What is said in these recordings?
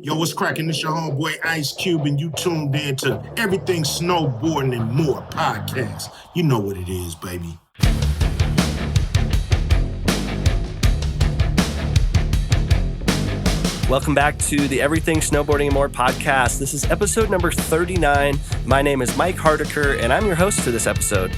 Yo, what's cracking? It's your homeboy Ice Cube, and you tuned in to Everything Snowboarding and More podcast. You know what it is, baby. Welcome back to the Everything Snowboarding and More podcast. This is episode number 39. My name is Mike Hardaker, and I'm your host for this episode.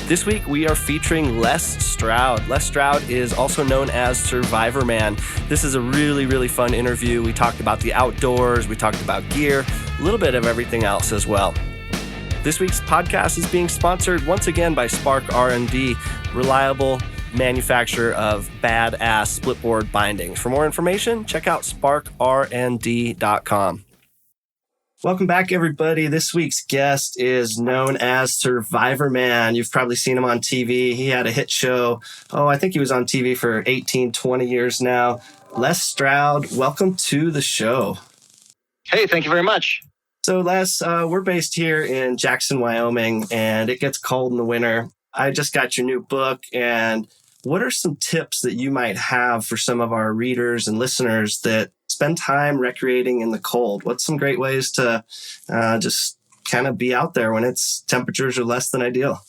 This week, we are featuring Les Stroud. Les Stroud is also known as Survivorman. This is a really fun interview. We talked about the outdoors, we talked about gear, a little bit of everything else as well. This week's podcast is being sponsored once again by Spark R&D, reliable manufacturer of badass splitboard bindings. For more information, check out sparkrnd.com. Welcome back, everybody. This week's guest is known as Survivorman. You've probably seen him on TV. He had a hit show. I think he was on TV for 18, 20 years now. Les Stroud, welcome to the show. Hey, thank you very much. So, Les, we're based here in Jackson, Wyoming, and it gets cold in the winter. I just got your new book, and what are some tips that you might have for some of our readers and listeners that spend time recreating in the cold? What's some great ways to just kind of be out there when it's temperatures are less than ideal?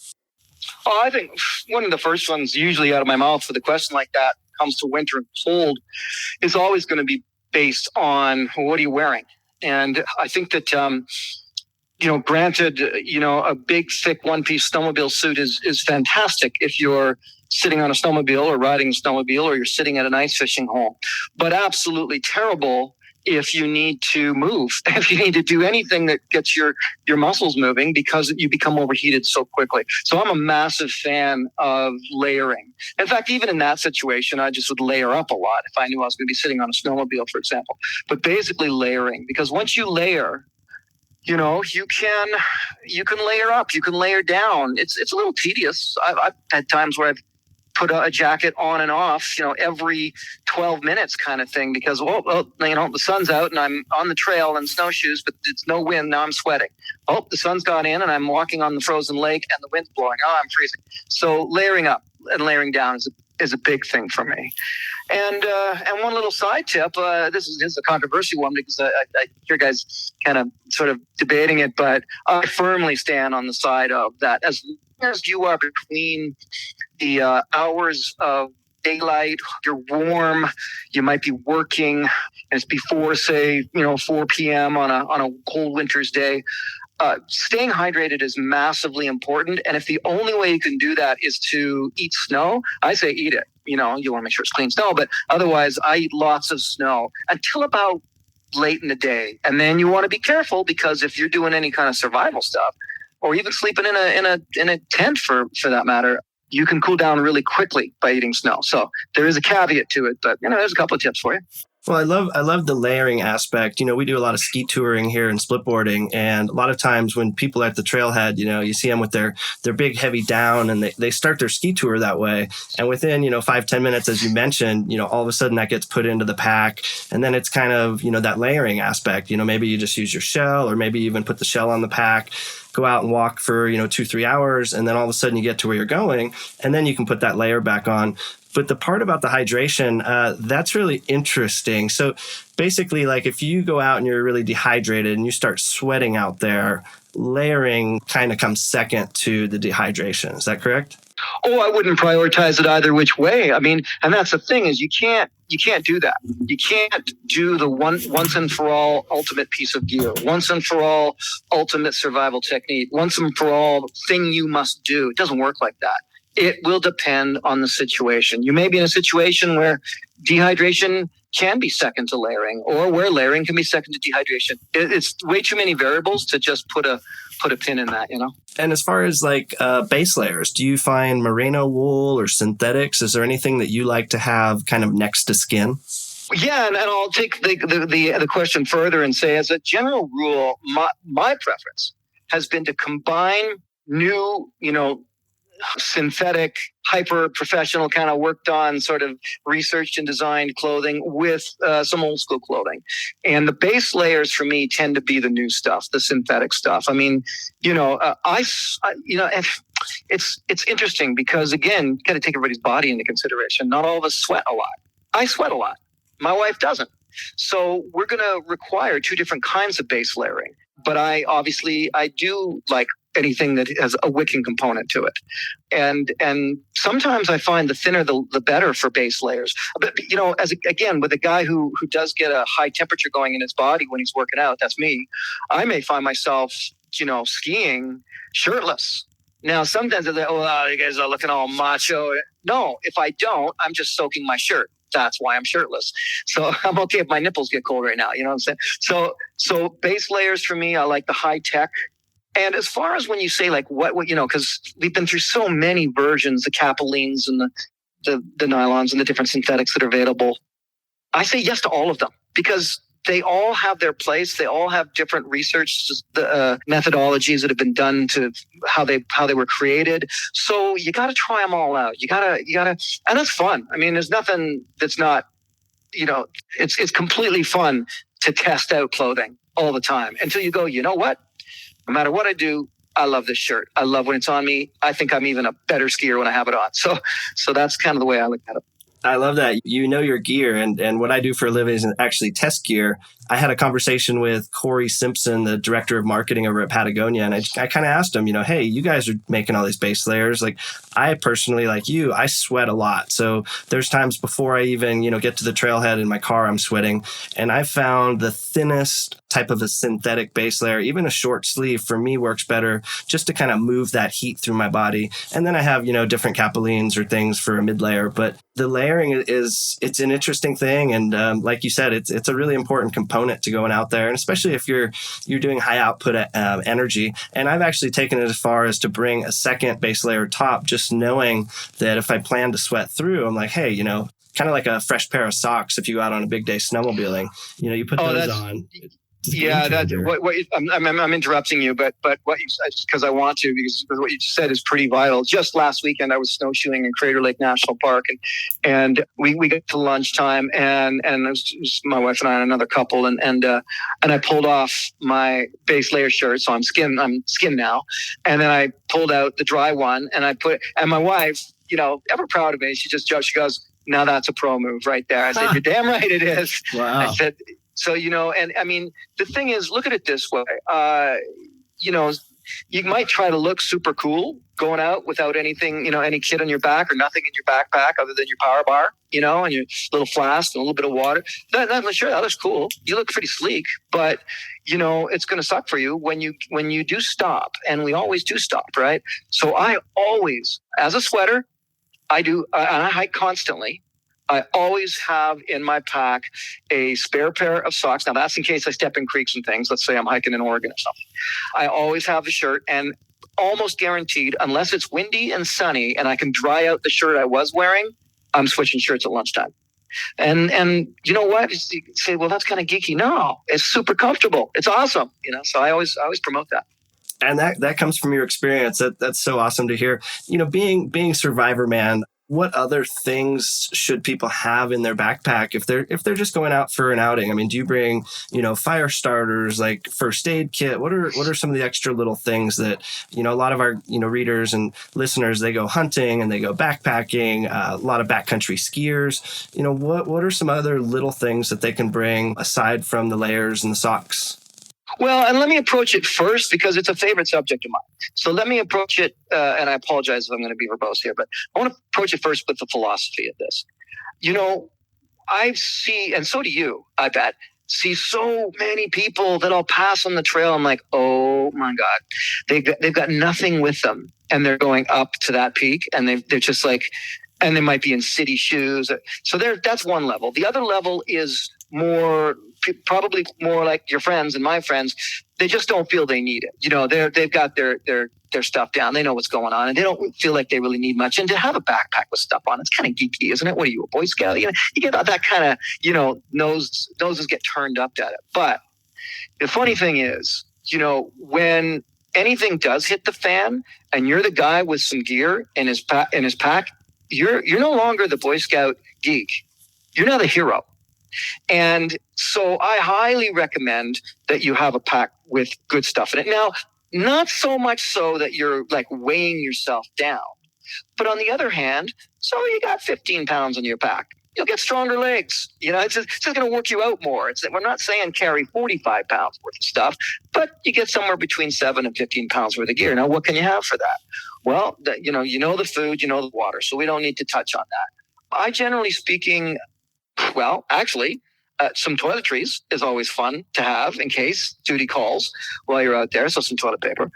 I think one of the first ones usually out of my mouth with a question like that comes to winter and cold is always going to be based on what are you wearing? And I think that, granted, a big, thick one-piece snowmobile suit is fantastic if you're sitting on a snowmobile or riding a snowmobile or you're sitting at an ice fishing hole, but absolutely terrible if you need to move, if you need to do anything that gets your muscles moving because you become overheated so quickly. So I'm a massive fan of layering. In fact, even in that situation, I just would layer up a lot if I knew I was going to be sitting on a snowmobile, for example. But basically layering, because once you layer, you can layer up, you can layer down. It's a little tedious. I've had times where I've put a jacket on and off, every 12 minutes kind of thing, because, the sun's out and I'm on the trail in snowshoes, but it's no wind. Now I'm sweating. The sun's got in and I'm walking on the frozen lake and the wind's blowing. I'm freezing. So layering up and layering down is a big thing for me. And one little side tip, this is a controversial one because I hear guys kind of sort of debating it, but I firmly stand on the side of that. As you are between the hours of daylight, you're warm, you might be working, and it's before, say, 4 p.m. on a cold winter's day. Staying hydrated is massively important. And if the only way you can do that is to eat snow, I say eat it. You want to make sure it's clean snow, but otherwise I eat lots of snow until about late in the day. And then you want to be careful because if you're doing any kind of survival stuff, or even sleeping in a tent for that matter, you can cool down really quickly by eating snow. So there is a caveat to it, but there's a couple of tips for you. Well, I love the layering aspect. We do a lot of ski touring here and splitboarding, and a lot of times when people are at the trailhead, you see them with their big heavy down, and they start their ski tour that way. And within 5-10 minutes, as you mentioned, all of a sudden that gets put into the pack, and then it's kind of that layering aspect. Maybe you just use your shell, or maybe even put the shell on the pack. Go out and walk for 2-3 hours, and then all of a sudden you get to where you're going, and then you can put that layer back on. But the part about the hydration, that's really interesting. So basically, like if you go out and you're really dehydrated and you start sweating out there, layering kind of comes second to the dehydration. Is that correct? I wouldn't prioritize it either which way. I mean, and that's the thing is you can't do that. You can't do the once and for all ultimate piece of gear, once and for all ultimate survival technique, once and for all thing you must do. It doesn't work like that. It will depend on the situation. You may be in a situation where dehydration can be second to layering, or where layering can be second to dehydration. It's way too many variables to just put a pin in that, And as far as like base layers, do you find merino wool or synthetics? Is there anything that you like to have kind of next to skin? Yeah, and I'll take the question further and say, as a general rule, my preference has been to combine new, synthetic, hyper professional kind of worked on sort of researched and designed clothing with some old school clothing. And the base layers for me tend to be the new stuff, the synthetic stuff. I mean, it's interesting because, again, you got to take everybody's body into consideration. Not all of us sweat a lot. I sweat a lot. My wife doesn't. So we're going to require two different kinds of base layering. But I do like anything that has a wicking component to it. And sometimes I find the thinner, the better for base layers. But, again, with a guy who does get a high temperature going in his body when he's working out, that's me, I may find myself, skiing shirtless. Now, sometimes they're like, oh, you guys are looking all macho. No, if I don't, I'm just soaking my shirt. That's why I'm shirtless. So I'm okay if my nipples get cold right now. You know what I'm saying? So base layers for me, I like the high tech. And as far as when you say like what because we've been through so many versions, the capilines and the nylons and the different synthetics that are available, I say yes to all of them because they all have their place. They all have different research methodologies that have been done to how they were created. So you got to try them all out. You gotta, and that's fun. I mean, there's nothing that's not, it's completely fun to test out clothing all the time until you go, you know what? No matter what I do, I love this shirt. I love when it's on me. I think I'm even a better skier when I have it on. So that's kind of the way I look at it. I love that. You know your gear. And what I do for a living is actually test gear. I had a conversation with Corey Simpson, the director of marketing over at Patagonia. And I kind of asked him, hey, you guys are making all these base layers. Like I personally, like you, I sweat a lot. So there's times before I even, get to the trailhead in my car, I'm sweating. And I found the thinnest type of a synthetic base layer, even a short sleeve for me works better just to kind of move that heat through my body. And then I have, different capilines or things for a mid layer. But the layering it's an interesting thing. And like you said, it's a really important component to going out there. And especially if you're doing high output energy. And I've actually taken it as far as to bring a second base layer top, just knowing that if I plan to sweat through, I'm like, hey, kind of like a fresh pair of socks. If you go out on a big day snowmobiling, you put those on. Yeah, I'm interrupting you, but what you said, because I want to, because what you said is pretty vital. Just last weekend, I was snowshoeing in Crater Lake National Park, and we got to lunchtime, and it was just my wife and I and another couple, and I pulled off my base layer shirt, so I'm skin now, and then I pulled out the dry one, and my wife, ever proud of me, she goes, now that's a pro move right there. I said, you're damn right it is. Wow. I said. So, and I mean, the thing is, look at it this way. You might try to look super cool going out without anything, any kit on your back or nothing in your backpack other than your power bar, and your little flask and a little bit of water. That looks cool. You look pretty sleek, but, it's going to suck for you when you do stop. And we always do stop, right? So I always, as a sweater, and I hike constantly. I always have in my pack a spare pair of socks. Now, that's in case I step in creeks and things. Let's say I'm hiking in Oregon or something. I always have the shirt, and almost guaranteed, unless it's windy and sunny and I can dry out the shirt I was wearing, I'm switching shirts at lunchtime. And you know what? You say, well, that's kind of geeky. No, it's super comfortable. It's awesome. So I always promote that. And that comes from your experience. That's so awesome to hear. Being Survivorman, what other things should people have in their backpack if they're just going out for an outing? I mean, do you bring, fire starters, like first aid kit? What are some of the extra little things that, a lot of our, readers and listeners, they go hunting and they go backpacking, a lot of backcountry skiers, what are some other little things that they can bring aside from the layers and the socks? Well, and let me approach it first because it's a favorite subject of mine. So let me approach it, and I apologize if I'm going to be verbose here, but I want to approach it first with the philosophy of this. I see, and so do you, I bet, see so many people that I'll pass on the trail. I'm like, oh my God, they've got nothing with them, and they're going up to that peak, and they're just like, and they might be in city shoes. So that's one level. The other level is probably more like your friends and my friends. They just don't feel they need it. They've got their stuff down. They know what's going on, and they don't feel like they really need much. And to have a backpack with stuff on, it's kind of geeky, isn't it? What are you, a Boy Scout? You get that kind of, noses get turned up at it. But the funny thing is, when anything does hit the fan, and you're the guy with some gear in his pack, you're no longer the Boy Scout geek. You're now the hero. And so I highly recommend that you have a pack with good stuff in it. Now, not so much so that you're like weighing yourself down, but on the other hand, so you got 15 pounds in your pack. you'll get stronger legs. It's just going to work you out more. We're not saying carry 45 pounds worth of stuff, but you get somewhere between 7 and 15 pounds worth of gear. Now, what can you have for that? Well, you know the food, you know the water, so we don't need to touch on that. I generally speaking, well, actually, some toiletries is always fun to have in case duty calls while you're out there. So some toilet paper.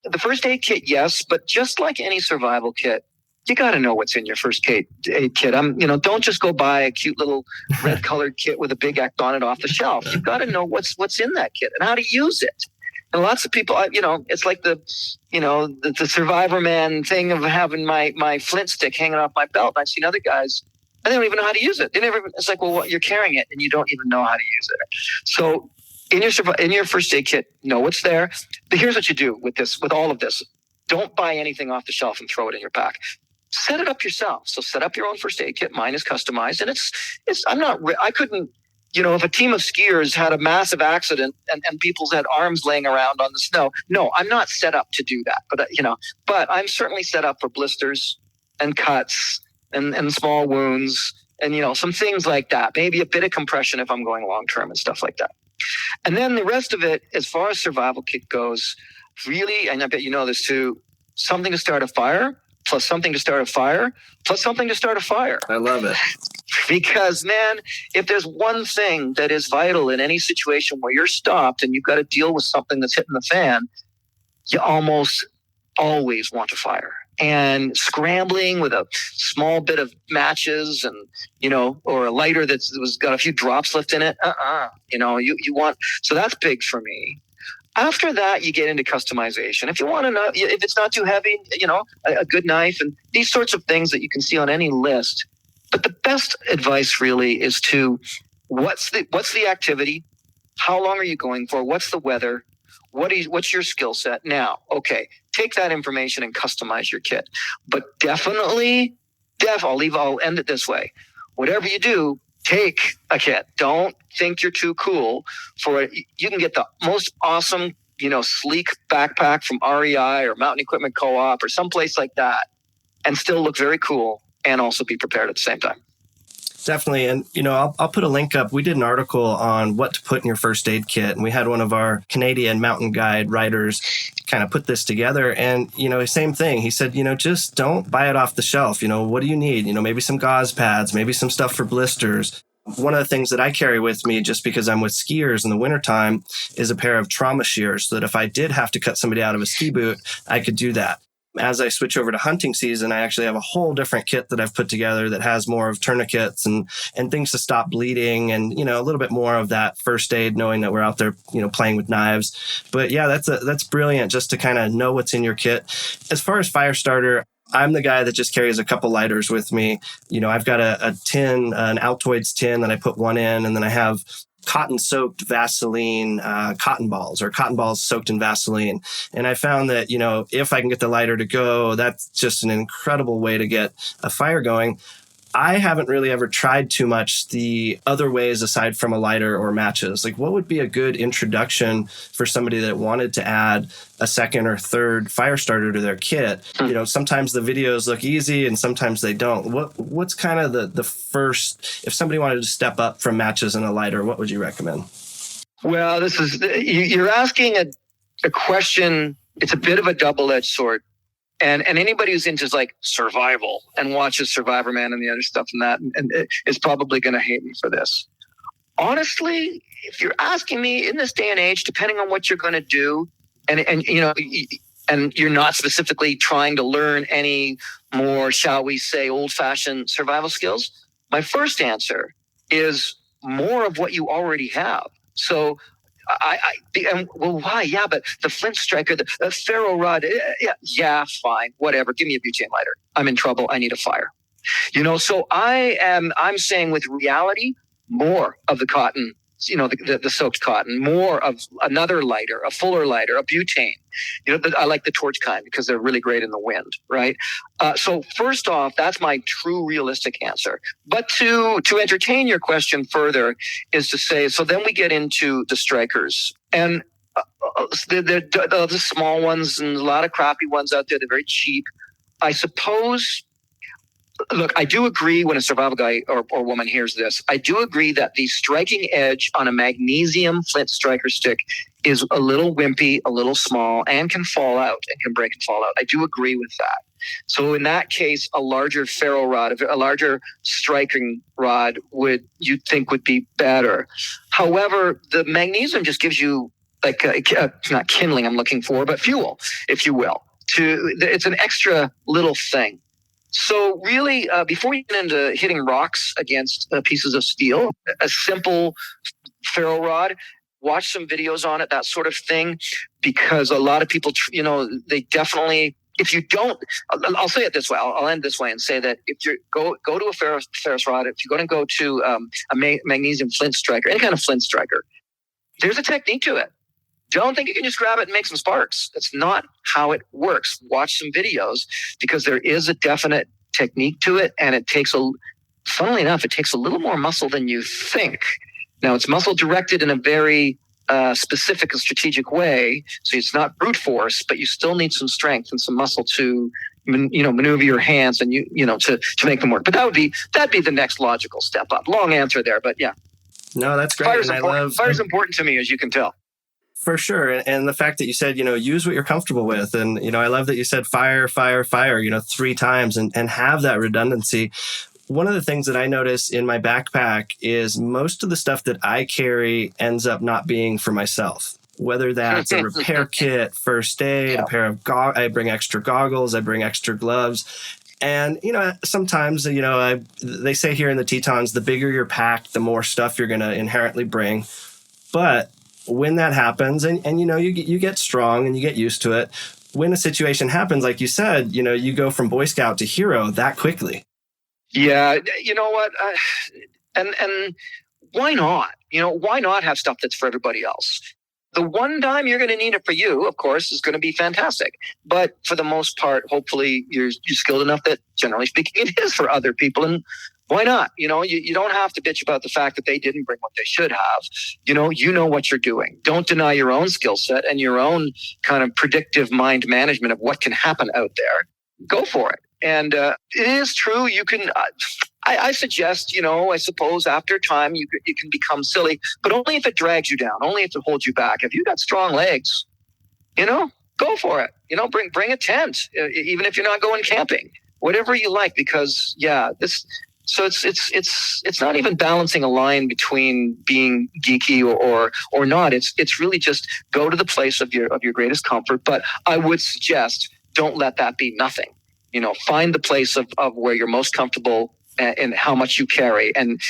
The first aid kit, yes, but just like any survival kit, you got to know what's in your first aid kit. Don't just go buy a cute little red colored kit with a big X on it off the shelf. You've got to know what's in that kit and how to use it. And lots of people, it's like the Survivorman thing of having my flint stick hanging off my belt. I've seen other guys, and they don't even know how to use it. It's like, well, you're carrying it and you don't even know how to use it. So in your first aid kit, know what's there. But here's what you do with all of this. Don't buy anything off the shelf and throw it in your pack. Set it up yourself. So set up your own first aid kit. Mine is customized, and I couldn't, if a team of skiers had a massive accident and people's had arms laying around on the snow. No, I'm not set up to do that. But I'm certainly set up for blisters and cuts and small wounds and, some things like that. Maybe a bit of compression if I'm going long term and stuff like that. And then the rest of it, as far as survival kit goes, really, and I bet you know this too, something to start a fire, plus something to start a fire, plus something to start a fire. I love it. Because, man, if there's one thing that is vital in any situation where you're stopped and you've got to deal with something that's hitting the fan, you almost always want a fire. And scrambling with a small bit of matches and, or a lighter that's got a few drops left in it. You want, so that's big for me. After that, you get into customization. If you want to know, if it's not too heavy, a good knife and these sorts of things that you can see on any list. But the best advice really is to what's the activity? How long are you going for? What's the weather? What's your skill set? Now, okay, take that information and customize your kit. But definitely, I'll end it this way. Whatever you do, take a kit. Don't think you're too cool for it. You can get the most awesome, sleek backpack from REI or Mountain Equipment Co-op or someplace like that and still look very cool and also be prepared at the same time. Definitely. And, I'll put a link up. We did an article on what to put in your first aid kit. And we had one of our Canadian mountain guide writers kind of put this together. And, same thing. He said, just don't buy it off the shelf. What do you need? Maybe some gauze pads, maybe some stuff for blisters. One of the things that I carry with me, just because I'm with skiers in the wintertime, is a pair of trauma shears so that if I did have to cut somebody out of a ski boot, I could do that. As I switch over to hunting season, I actually have a whole different kit that I've put together that has more of tourniquets and things to stop bleeding and, a little bit more of that first aid, knowing that we're out there, playing with knives. But yeah, that's brilliant just to kind of know what's in your kit. As far as fire starter, I'm the guy that just carries a couple lighters with me. I've got a tin, an Altoids tin that I put one in, and then I have cotton-soaked Vaseline cotton balls soaked in Vaseline. And I found that, if I can get the lighter to go, that's just an incredible way to get a fire going. I haven't really ever tried too much the other ways aside from a lighter or matches. Like, what would be a good introduction for somebody that wanted to add a second or third fire starter to their kit? Sometimes the videos look easy and sometimes they don't. What's kind of the first, if somebody wanted to step up from matches and a lighter, what would you recommend? Well, you're asking a question. It's a bit of a double-edged sword. And anybody who's into like survival and watches Survivorman and the other stuff and is probably going to hate me for this. Honestly, if you're asking me in this day and age, depending on what you're going to do, and you're not specifically trying to learn any more, shall we say, old-fashioned survival skills, my first answer is more of what you already have. So why? Yeah, but the flint striker, the ferro rod, yeah, fine, whatever. Give me a butane lighter. I'm in trouble. I need a fire. So I'm saying with reality, more of the cotton, the soaked cotton, more of another lighter, a fuller lighter, a butane. I like the torch kind because they're really great in the wind, right? So first off, that's my true realistic answer. But to entertain your question further is to say, so then we get into the strikers. And the small ones and a lot of crappy ones out there, they're very cheap. I suppose Look, I do agree when a survival guy or woman hears this. I do agree that the striking edge on a magnesium flint striker stick is a little wimpy, a little small, and can fall out and can break and fall out. I do agree with that. So in that case, a larger ferro rod, a larger striking rod you'd think would be better. However, the magnesium just gives you like not kindling I'm looking for, but fuel, if you will. It's an extra little thing. So really, before you get into hitting rocks against pieces of steel, a simple ferro rod, watch some videos on it, that sort of thing, because a lot of people, they definitely, if you don't, I'll say it this way, I'll end this way and say that if you go to a ferrous rod, if you're going to go to a magnesium flint striker, any kind of flint striker, there's a technique to it. Don't think you can just grab it and make some sparks. That's not how it works. Watch some videos because there is a definite technique to it, and funnily enough, it takes a little more muscle than you think. Now, it's muscle directed in a very specific and strategic way, so it's not brute force, but you still need some strength and some muscle to maneuver your hands and to make them work. But that'd be the next logical step up. Long answer there, but yeah. No, that's great. Fire's important to me, as you can tell. For sure. And the fact that you said, use what you're comfortable with. And, I love that you said fire, 3 times and have that redundancy. One of the things that I notice in my backpack is most of the stuff that I carry ends up not being for myself, whether that's a repair kit, first aid, a pair of I bring extra goggles, I bring extra gloves. And, sometimes, they say here in the Tetons, the bigger your pack, the more stuff you're going to inherently bring. But when that happens and you get strong and you get used to it, when a situation happens, like you said, you go from Boy Scout to hero that quickly. Yeah. You know what? And why not? Why not have stuff that's for everybody else? The one time you're going to need it for you, of course, is going to be fantastic. But for the most part, hopefully you're skilled enough that, generally speaking, it is for other people. And why not? You don't have to bitch about the fact that they didn't bring what they should have. You know what you're doing. Don't deny your own skill set and your own kind of predictive mind management of what can happen out there. Go for it. And it is true. You can. I suggest, I suppose after time you can become silly, but only if it drags you down. Only if it holds you back. If you got strong legs, go for it. Bring a tent, even if you're not going camping. Whatever you like, because So it's not even balancing a line between being geeky or not. It's really just go to the place of your greatest comfort. But I would suggest don't let that be nothing. Find the place of where you're most comfortable and how much you carry and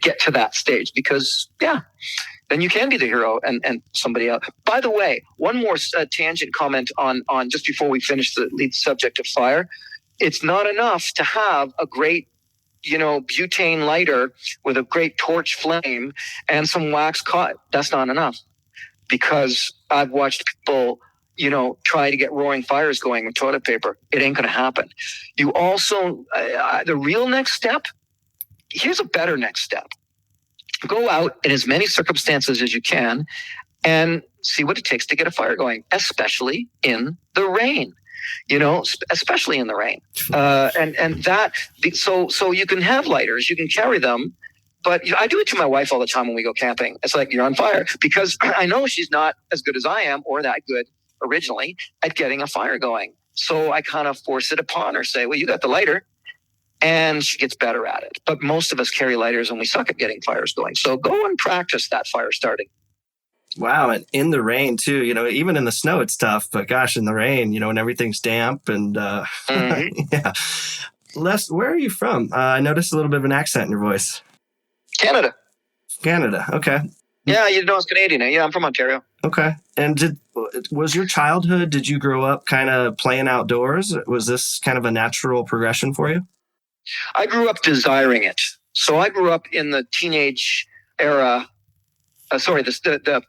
get to that stage, because then you can be the hero and somebody else. By the way, one more tangent comment on just before we finish the lead subject of fire. It's not enough to have a great butane lighter with a great torch flame and some wax cotton. That's not enough, because I've watched people, try to get roaring fires going with toilet paper. It ain't going to happen. You also, the real next step, here's a better next step. Go out in as many circumstances as you can and see what it takes to get a fire going, especially in the rain. Especially in the rain. So you can have lighters, you can carry them, but I do it to my wife all the time when we go camping. It's like, you're on fire, because I know she's not as good as I am, or that good originally, at getting a fire going. So I kind of force it upon her, say, well, you got the lighter, and she gets better at it. But most of us carry lighters and we suck at getting fires going. So go and practice that fire starting. Wow. And in the rain too, even in the snow, it's tough, but gosh, in the rain, when everything's damp and, yeah. Les, where are you from? I noticed a little bit of an accent in your voice. Canada. Okay. Yeah. You know, it's Canadian. Yeah. I'm from Ontario. Okay. And was your childhood, did you grow up kind of playing outdoors? Was this kind of a natural progression for you? I grew up desiring it. So I grew up in the teenage era. The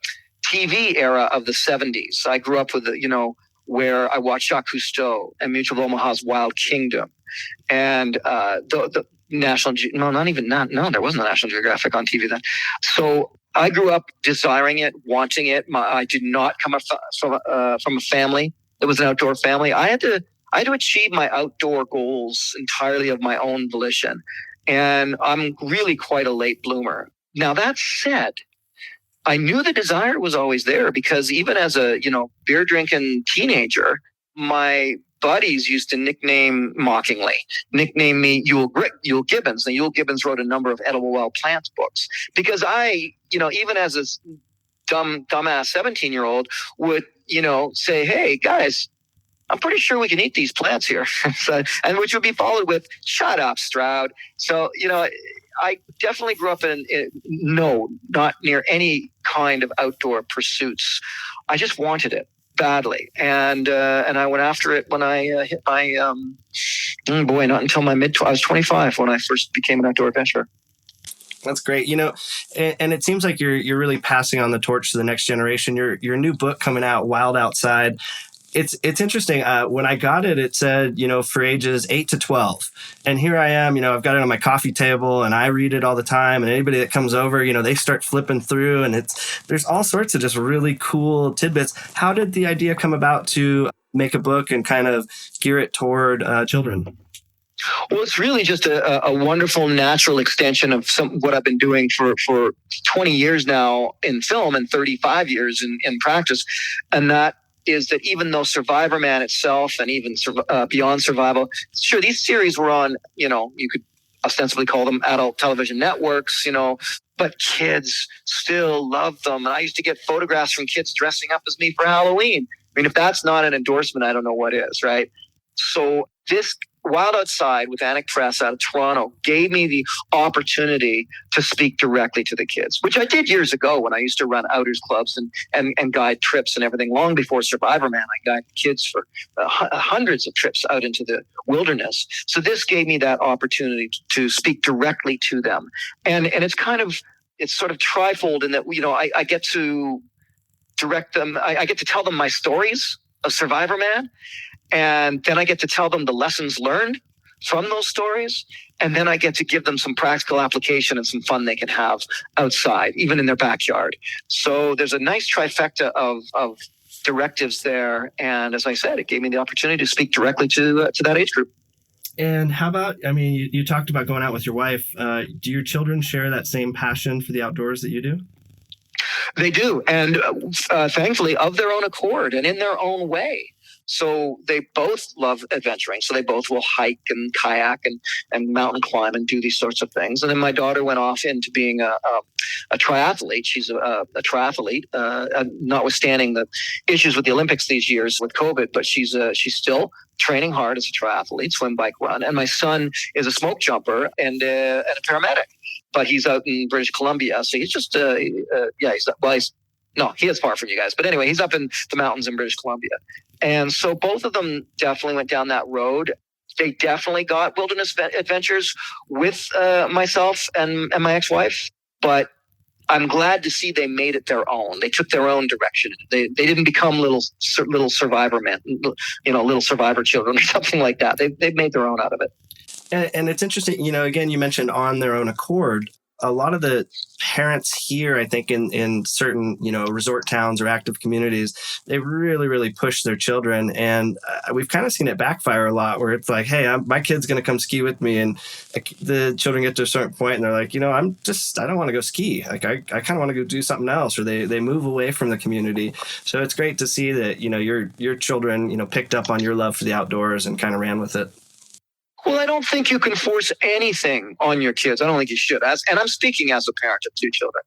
TV era of the 70s. I grew up with where I watched Jacques Cousteau and Mutual of Omaha's Wild Kingdom, and the National there wasn't a National Geographic on TV then. So I grew up desiring it, wanting it. I did not come from a family that was an outdoor family. I I had to achieve my outdoor goals entirely of my own volition. And I'm really quite a late bloomer. Now, that said, I knew the desire was always there, because even as a, beer drinking teenager, my buddies used to nickname me Yule Gibbons. And Yule Gibbons wrote a number of edible wild plants books, because I, even as a dumbass 17-year-old would, say, hey guys, I'm pretty sure we can eat these plants here. And which would be followed with, shut up, Stroud. So, I definitely grew up not near any kind of outdoor pursuits. I just wanted it badly. And I went after it when I hit my, not until my I was 25 when I first became an outdoor adventurer. That's great. And it seems like you're really passing on the torch to the next generation. Your new book coming out, Wild Outside. It's interesting. When I got it, it said, for ages 8 to 12. And here I am, I've got it on my coffee table and I read it all the time. And anybody that comes over, they start flipping through, and there's all sorts of just really cool tidbits. How did the idea come about to make a book and kind of gear it toward children? Well, it's really just a wonderful natural extension of what I've been doing for 20 years now in film and 35 years in practice. And that is that even though Survivorman itself and even Beyond Survival, sure, these series were on, you could ostensibly call them adult television networks, but kids still love them. And I used to get photographs from kids dressing up as me for Halloween. I mean, if that's not an endorsement, I don't know what is, right? So this Wild Outside with Anik Press out of Toronto gave me the opportunity to speak directly to the kids, which I did years ago when I used to run outers clubs and guide trips and everything. Long before Survivorman, I guided kids for hundreds of trips out into the wilderness. So this gave me that opportunity to speak directly to them. And it's sort of trifold in that, I get to direct them. I get to tell them my stories of Survivorman. And then I get to tell them the lessons learned from those stories. And then I get to give them some practical application and some fun they can have outside, even in their backyard. So there's a nice trifecta of directives there. And as I said, it gave me the opportunity to speak directly to that age group. And how about, you talked about going out with your wife. Do your children share that same passion for the outdoors that you do? They do. And thankfully, of their own accord and in their own way. So they both love adventuring. So they both will hike and kayak and mountain climb and do these sorts of things. And then my daughter went off into being a triathlete. She's a triathlete, notwithstanding the issues with the Olympics these years with COVID, but she's still training hard as a triathlete, swim, bike, run. And my son is a smoke jumper and a paramedic, but he's out in British Columbia. So he's just, he is far from you guys. But anyway, he's up in the mountains in British Columbia. And so both of them definitely went down that road. They definitely got wilderness adventures with myself and my ex-wife. But I'm glad to see they made it their own. They took their own direction. They didn't become little survivor men, little survivor children or something like that. They've made their own out of it. And it's interesting, again, you mentioned on their own accord. A lot of the parents here, I think, in certain, resort towns or active communities, they really, really push their children. And we've kind of seen it backfire a lot where it's like, hey, my kid's going to come ski with me. And the children get to a certain point and they're like, I don't want to go ski. Like, I kind of want to go do something else. Or they move away from the community. So it's great to see that, your children, picked up on your love for the outdoors and kind of ran with it. Well, I don't think you can force anything on your kids. I don't think you should. And I'm speaking as a parent of two children.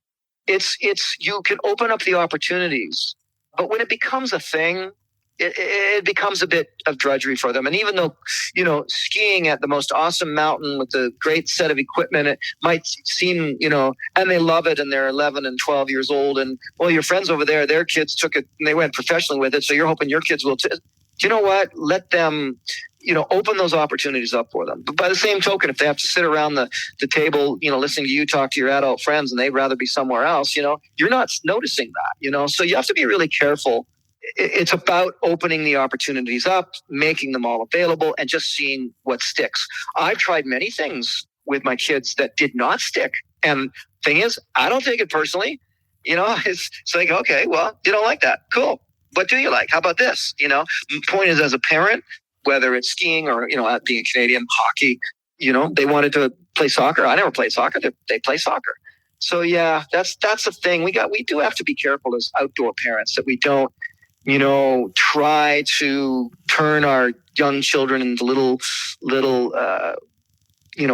It's you can open up the opportunities, but when it becomes a thing, it becomes a bit of drudgery for them. And even though, skiing at the most awesome mountain with a great set of equipment, it might seem, and they love it and they're 11 and 12 years old. And well, your friends over there, their kids took it and they went professionally with it. So you're hoping your kids will too. Do you know what? Let them, open those opportunities up for them. But by the same token, if they have to sit around the table, listening to you talk to your adult friends and they'd rather be somewhere else, you're not noticing that, so you have to be really careful. It's about opening the opportunities up, making them all available and just seeing what sticks. I've tried many things with my kids that did not stick. And thing is, I don't take it personally. It's like, okay, well, you don't like that. Cool. What do you like? How about this? Point is, as a parent, whether it's skiing or, being Canadian, hockey, they wanted to play soccer. I never played soccer. They play soccer. So yeah, that's the thing. We do have to be careful as outdoor parents that we don't, try to turn our young children into little,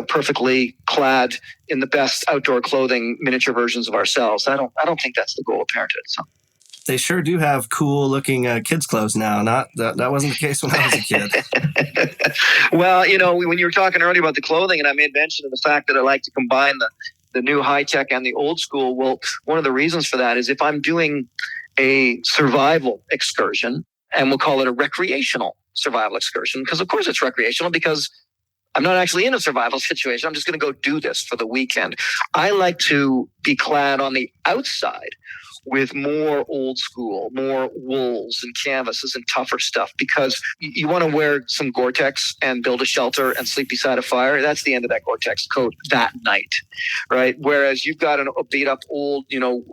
perfectly clad in the best outdoor clothing, miniature versions of ourselves. I don't think that's the goal of parenthood. So. They sure do have cool looking kids clothes now. Not that wasn't the case when I was a kid. Well, when you were talking earlier about the clothing, and I made mention of the fact that I like to combine the new high tech and the old school. Well, one of the reasons for that is if I'm doing a survival excursion, and we'll call it a recreational survival excursion, because of course it's recreational because I'm not actually in a survival situation. I'm just going to go do this for the weekend. I like to be clad on the outside with more old school, more wools and canvases and tougher stuff, because you want to wear some Gore-Tex and build a shelter and sleep beside a fire. That's the end of that Gore-Tex coat that night, right? Whereas you've got a beat up old,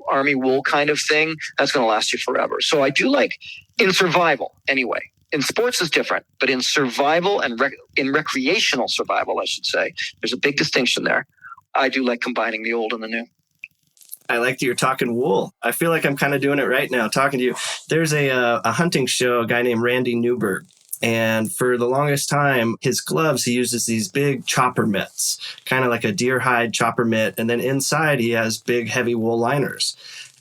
army wool kind of thing, that's going to last you forever. So I do like, in survival anyway. In sports is different, but in survival and in recreational survival, I should say, there's a big distinction there. I do like combining the old and the new. I like that you're talking wool. I feel like I'm kind of doing it right now, talking to you. There's a hunting show, a guy named Randy Newberg. And for the longest time, his gloves, he uses these big chopper mitts, kind of like a deer hide chopper mitt. And then inside, he has big, heavy wool liners.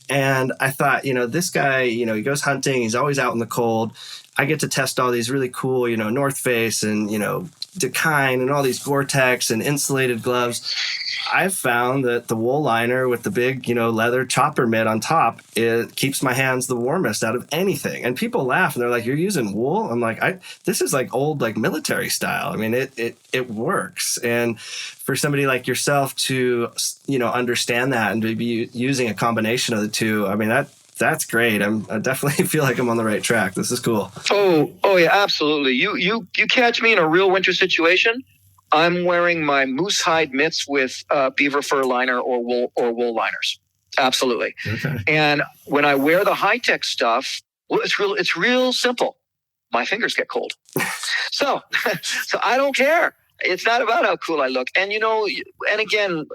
And I thought, this guy, he goes hunting. He's always out in the cold. I get to test all these really cool, North Face and, Dakine and all these Gore-Tex and insulated gloves. I've found that the wool liner with the big, leather chopper mitt on top, it keeps my hands the warmest out of anything. And people laugh and they're like, "You're using wool?" I'm like, this is like old, like military style. I mean, it works. And for somebody like yourself to, understand that and to be using a combination of the two, I mean, that's great. I definitely feel like I'm on the right track. This is cool. Oh yeah, absolutely. You catch me in a real winter situation, I'm wearing my moose hide mitts with beaver fur liner or wool liners. Absolutely. Okay. And when I wear the high tech stuff, well, it's real simple. My fingers get cold. So I don't care. It's not about how cool I look. And and again,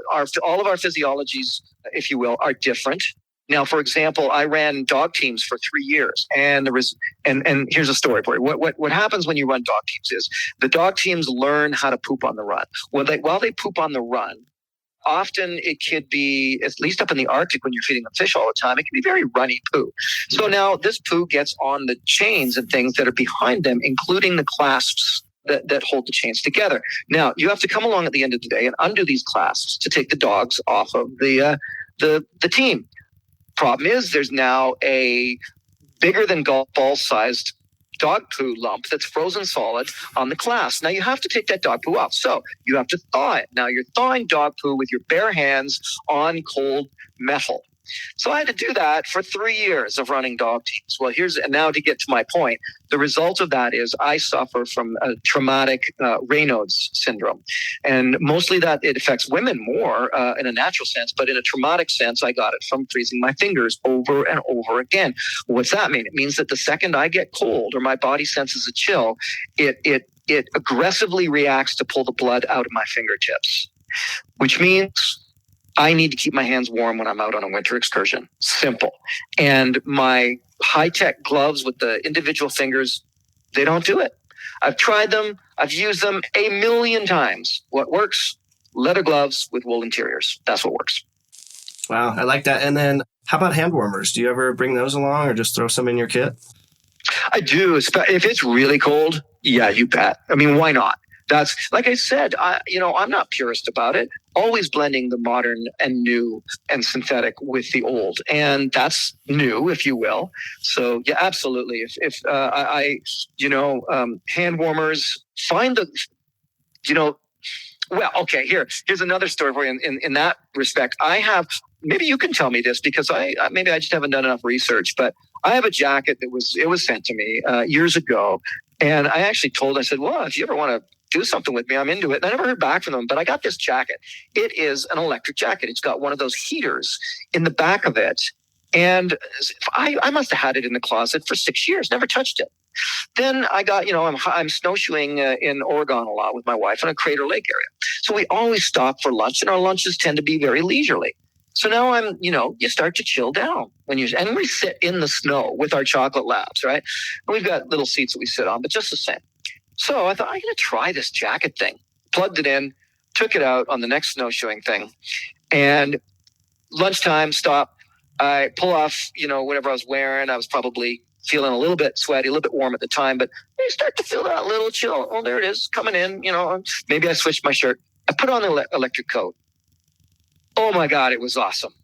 all of our physiologies, if you will, are different. Now, for example, I ran dog teams for 3 years, and there was, and here's a story for you. What happens when you run dog teams is the dog teams learn how to poop on the run. While they poop on the run, often it could be, at least up in the Arctic when you're feeding them fish all the time, it can be very runny poo. So now this poo gets on the chains and things that are behind them, including the clasps that hold the chains together. Now, you have to come along at the end of the day and undo these clasps to take the dogs off of the team. Problem is, there's now a bigger than golf ball sized dog poo lump that's frozen solid on the clasp. Now you have to take that dog poo off. So you have to thaw it. Now you're thawing dog poo with your bare hands on cold metal. So I had to do that for 3 years of running dog teams. Well, and now to get to my point, the result of that is I suffer from a traumatic Raynaud's syndrome. And mostly that it affects women more in a natural sense, but in a traumatic sense, I got it from freezing my fingers over and over again. What's that mean? It means that the second I get cold or my body senses a chill, it aggressively reacts to pull the blood out of my fingertips, which means I need to keep my hands warm when I'm out on a winter excursion. Simple. And my high-tech gloves with the individual fingers, they don't do it. I've tried them. I've used them a million times. What works? Leather gloves with wool interiors. That's what works. Wow, I like that. And then how about hand warmers? Do you ever bring those along or just throw some in your kit? I do. If it's really cold, yeah, you bet. I mean, why not? That's, like I said, I'm not purist about it. Always blending the modern and new and synthetic with the old. And that's new, if you will. So, yeah, absolutely. If hand warmers, find well, okay, here's another story for you in that respect. I have, maybe you can tell me this because maybe I just haven't done enough research, but I have a jacket that was sent to me years ago. And I actually I said, well, if you ever want to do something with me, I'm into it. And I never heard back from them, but I got this jacket. It is an electric jacket. It's got one of those heaters in the back of it. And I must have had it in the closet for 6 years, never touched it. Then I got, I'm snowshoeing in Oregon a lot with my wife in a Crater Lake area. So we always stop for lunch, and our lunches tend to be very leisurely. So now you start to chill down and we sit in the snow with our chocolate labs, right? And we've got little seats that we sit on, but just the same. So I thought, I'm going to try this jacket thing. Plugged it in, took it out on the next snowshoeing thing, and lunchtime stop. I pull off, whatever I was wearing. I was probably feeling a little bit sweaty, a little bit warm at the time, but you start to feel that little chill. Oh, there it is coming in. Maybe I switched my shirt. I put on the electric coat. Oh my God, it was awesome.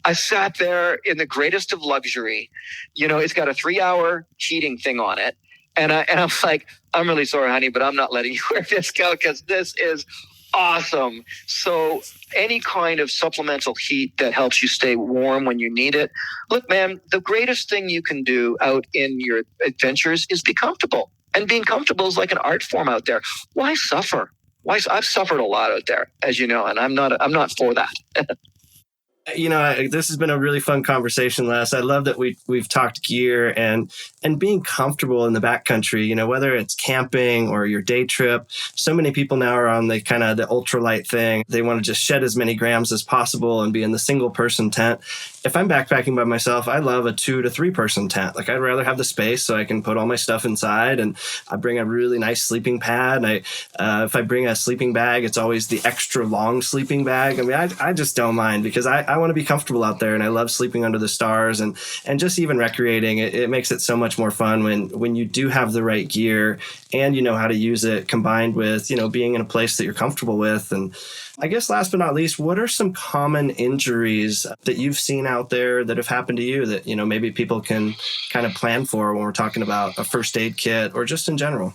I sat there in the greatest of luxury. It's got a 3-hour heating thing on it. And I'm like, I'm really sorry, honey, but I'm not letting you wear this coat because this is awesome. So any kind of supplemental heat that helps you stay warm when you need it. Look, man, the greatest thing you can do out in your adventures is be comfortable. And being comfortable is like an art form out there. Why suffer? I've suffered a lot out there, as you know, and I'm not for that. This has been a really fun conversation, Les. I love that we've talked gear and being comfortable in the backcountry, whether it's camping or your day trip. So many people now are on the kind of the ultralight thing. They want to just shed as many grams as possible and be in the single person tent. If I'm backpacking by myself, I love a 2 to 3 person tent. Like, I'd rather have the space so I can put all my stuff inside, and I bring a really nice sleeping pad. If I bring a sleeping bag, it's always the extra long sleeping bag. I mean, I just don't mind because I want to be comfortable out there, and I love sleeping under the stars and just even recreating. It makes it so much more fun when you do have the right gear and you know how to use it, combined with, being in a place that you're comfortable with. And I guess last but not least, what are some common injuries that you've seen out there that have happened to you that, maybe people can kind of plan for when we're talking about a first aid kit or just in general?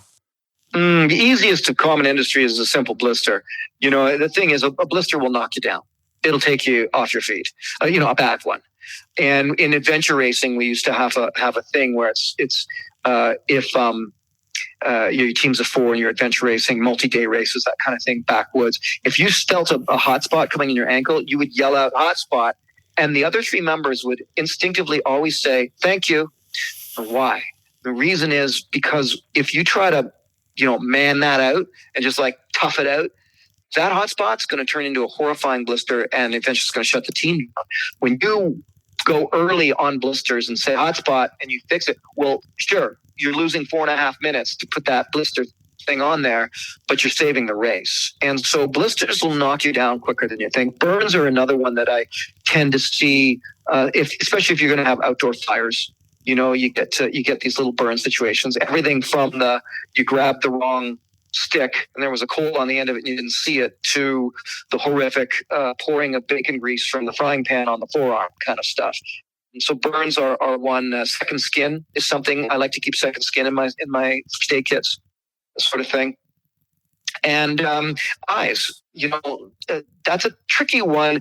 The easiest of common industry is a simple blister. The thing is, a blister will knock you down. It'll take you off your feet, a bad one. And in adventure racing, we used to have a thing where it's if your teams of 4 and you're adventure racing, multi-day races, that kind of thing, backwoods. If you felt a hot spot coming in your ankle, you would yell out hot spot. And the other 3 members would instinctively always say, thank you. Why? The reason is because if you try to, man that out and just like tough it out, that hot spot's going to turn into a horrifying blister, and eventually it's going to shut the team down. When you go early on blisters and say hot spot and you fix it, well, sure, you're losing 4.5 minutes to put that blister thing on there, but you're saving the race. And so blisters will knock you down quicker than you think. Burns are another one that I tend to see, especially if you're going to have outdoor fires. You get these little burn situations. Everything from you grab the wrong stick and there was a coal on the end of it and you didn't see it, to the horrific pouring of bacon grease from the frying pan on the forearm kind of stuff. And so burns are one. Second skin is something I like to keep. Second skin in my first aid kits, sort of thing. And eyes, that's a tricky one.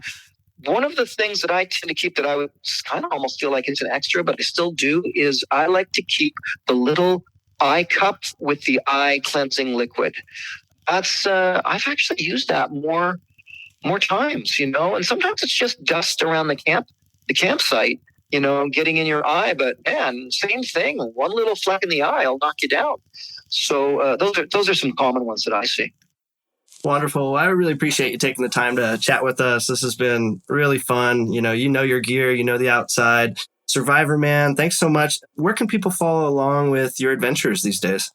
One of the things that I tend to keep that I would kind of almost feel like it's an extra, but I still do, is I like to keep the little eye cup with the eye cleansing liquid. That's I've actually used that more times, and sometimes it's just dust around the campsite, getting in your eye. But man, same thing. One little fleck in the eye will knock you down. So those are some common ones that I see. Wonderful. Well, I really appreciate you taking the time to chat with us. This has been really fun. You know your gear, the outside. Survivorman, thanks so much. Where can people follow along with your adventures these days?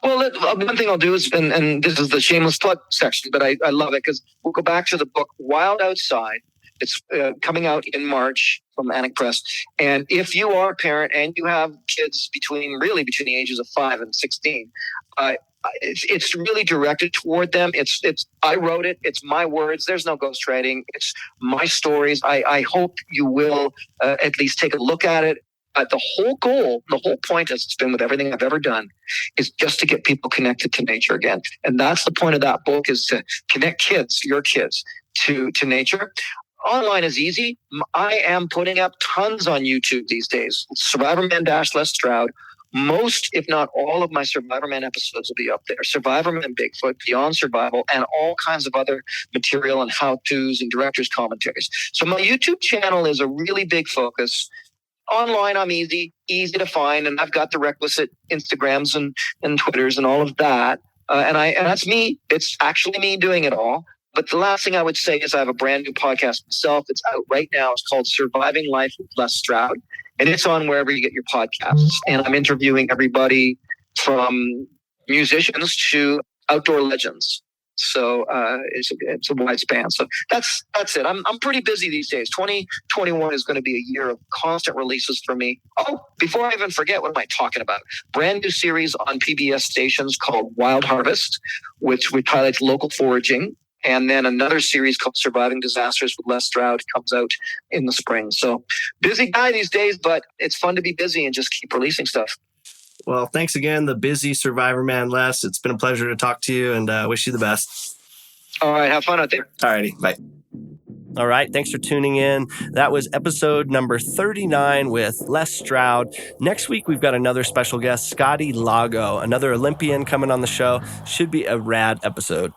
Well, one thing I'll do is, and this is the shameless plug section, but I love it because we'll go back to the book Wild Outside. It's coming out in March from Anik Press. And if you are a parent and you have kids between the ages of 5 and 16, it's really directed toward them. I wrote it. It's my words. There's no ghostwriting. It's my stories. I hope you will at least take a look at it. The whole point, as it's been with everything I've ever done, is just to get people connected to nature again. And that's the point of that book, is to connect your kids to nature. Online is easy. I am putting up tons on YouTube these days. Survivorman - Les Stroud. Most, if not all, of my Survivorman episodes will be up there. Survivorman Bigfoot, Beyond Survival, and all kinds of other material and how-tos and director's commentaries. So my YouTube channel is a really big focus. online, I'm easy to find, and I've got the requisite Instagrams and Twitters and all of that. And that's me. It's actually me doing it all. But the last thing I would say is I have a brand new podcast myself. It's out right now. It's called Surviving Life with Les Stroud, and it's on wherever you get your podcasts. And I'm interviewing everybody from musicians to outdoor legends. So it's a wide span. So that's it. I'm pretty busy these days. 2021 is going to be a year of constant releases for me. Oh, before I even forget, what am I talking about? Brand new series on PBS stations called Wild Harvest, which highlights local foraging. And then another series called Surviving Disasters with Les Stroud comes out in the spring. So busy guy these days, but it's fun to be busy and just keep releasing stuff. Well, thanks again, the busy Survivorman, Les. It's been a pleasure to talk to you, and wish you the best. All right. Have fun out there. All righty. Bye. All right. Thanks for tuning in. That was episode number 39 with Les Stroud. Next week, we've got another special guest, Scotty Lago, another Olympian coming on the show. Should be a rad episode.